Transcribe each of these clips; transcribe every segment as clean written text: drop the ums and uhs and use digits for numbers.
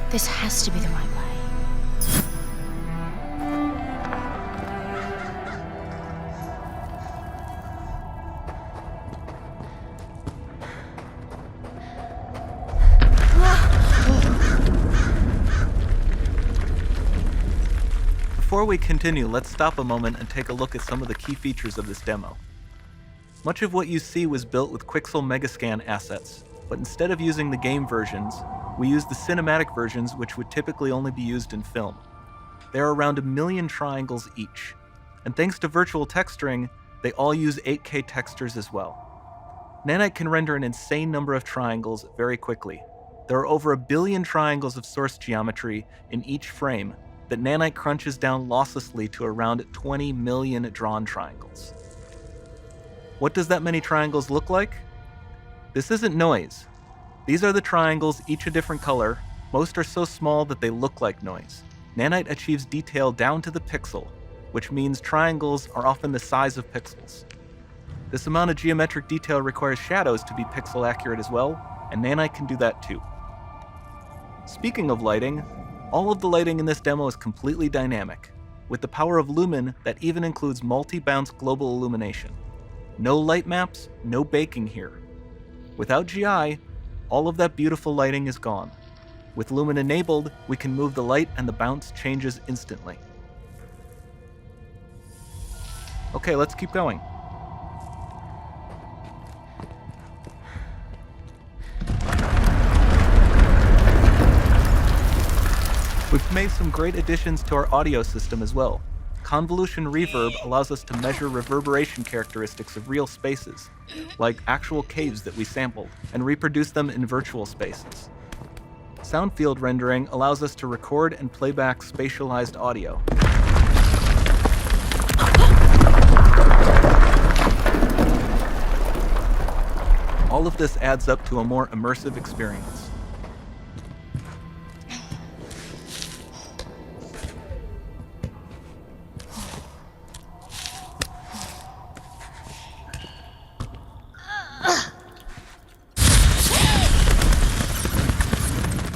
This has to be the right way. Before we continue, let's stop a moment and take a look at some of the key features of this demo. Much of what you see was built with Quixel Megascan assets, but instead of using the game versions, we used the cinematic versions, which would typically only be used in film. There are around 1 million triangles each, and thanks to virtual texturing, they all use 8K textures as well. NANITE can render an insane number of triangles very quickly. There are over 1 billion triangles of source geometry in each frame that NANITE crunches down losslessly to around 20 million drawn triangles. What does that many triangles look like? This isn't noise. These are the triangles, each a different color. Most are so small that they look like noise. NANITE achieves detail down to the pixel, which means triangles are often the size of pixels. This amount of geometric detail requires shadows to be pixel accurate as well, and NANITE can do that too. Speaking of lighting, all of the lighting in this demo is completely dynamic, with the power of LUMEN that even includes multi-bounce global illumination. No light maps, no baking here. Without GI, all of that beautiful lighting is gone. With LUMEN enabled, we can move the light and the bounce changes instantly. Okay, let's keep going. We've made some great additions to our audio system as well. Convolution reverb allows us to measure reverberation characteristics of real spaces, like actual caves that we sampled, and reproduce them in virtual spaces. Sound field rendering allows us to record and playback spatialized audio. All of this adds up to a more immersive experience.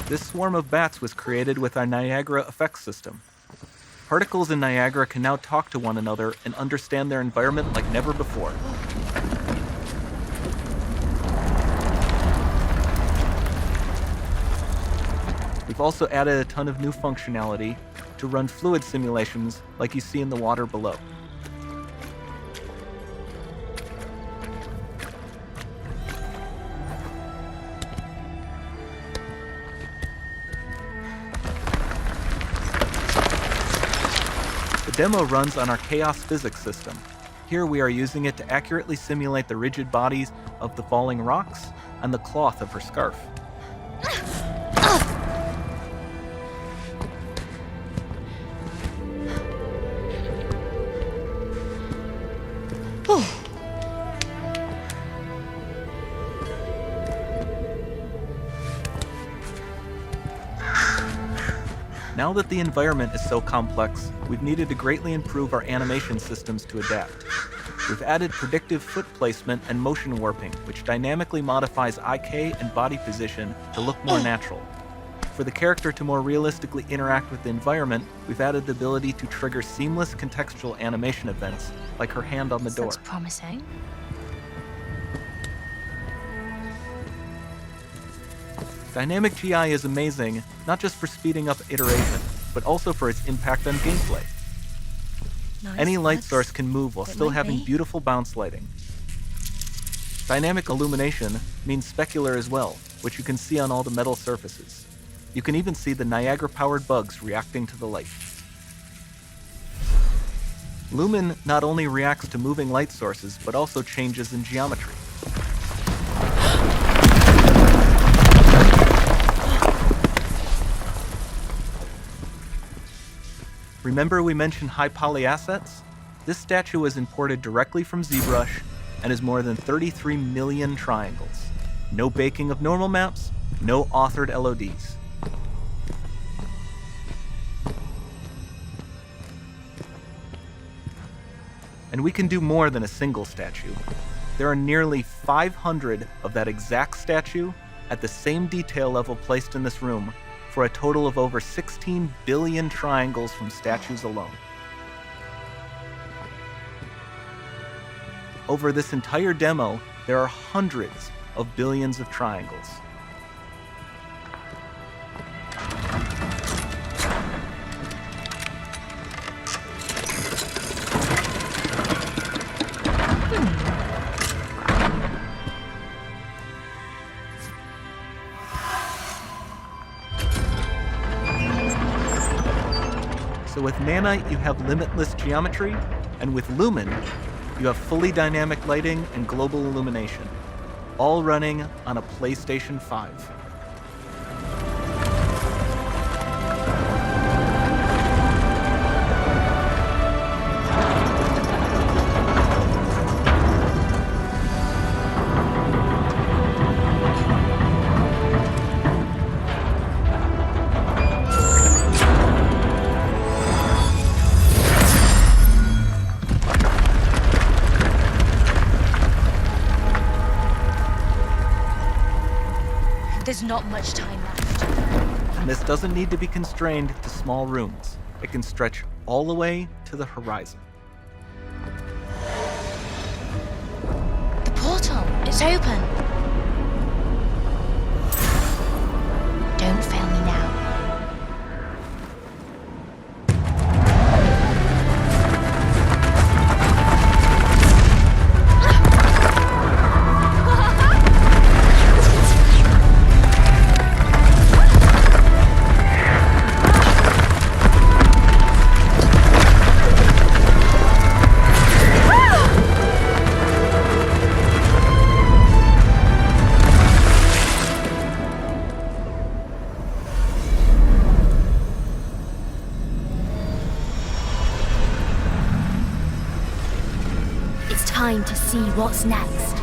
This swarm of bats was created with our Niagara effects system. Particles in Niagara can now talk to one another and understand their environment like never before. We've also added a ton of new functionality to run fluid simulations like you see in the water below. The demo runs on our chaos physics system. Here we are using it to accurately simulate the rigid bodies of the falling rocks and the cloth of her scarf. Now that the environment is so complex, we've needed to greatly improve our animation systems to adapt. We've added predictive foot placement and motion warping, which dynamically modifies IK and body position to look more natural. For the character to more realistically interact with the environment, we've added the ability to trigger seamless contextual animation events, like her hand on the door. Looks promising. Dynamic GI is amazing, not just for speeding up iteration, but also for its impact on gameplay. Nice. Any light source can move while It still might having be. beautiful bounce lighting. Dynamic illumination means specular as well, which you can see on all the metal surfaces. You can even see the Niagara-powered bugs reacting to the light. LUMEN not only reacts to moving light sources, but also changes in geometry. Remember we mentioned high poly assets? This statue was imported directly from ZBrush and is more than 33 million triangles. No baking of normal maps, no authored LODs. And we can do more than a single statue. There are nearly 500 of that exact statue at the same detail level placed in this room for a total of over 16 billion triangles from statues alone. Over this entire demo, there are hundreds of billions of triangles. So with NANITE, you have limitless geometry, and with LUMEN, you have fully dynamic lighting and global illumination, all running on a PlayStation 5. There's not much time left. And this doesn't need to be constrained to small rooms. It can stretch all the way to the horizon. The portal, it's open. Don't fail me now. It's time to see what's next.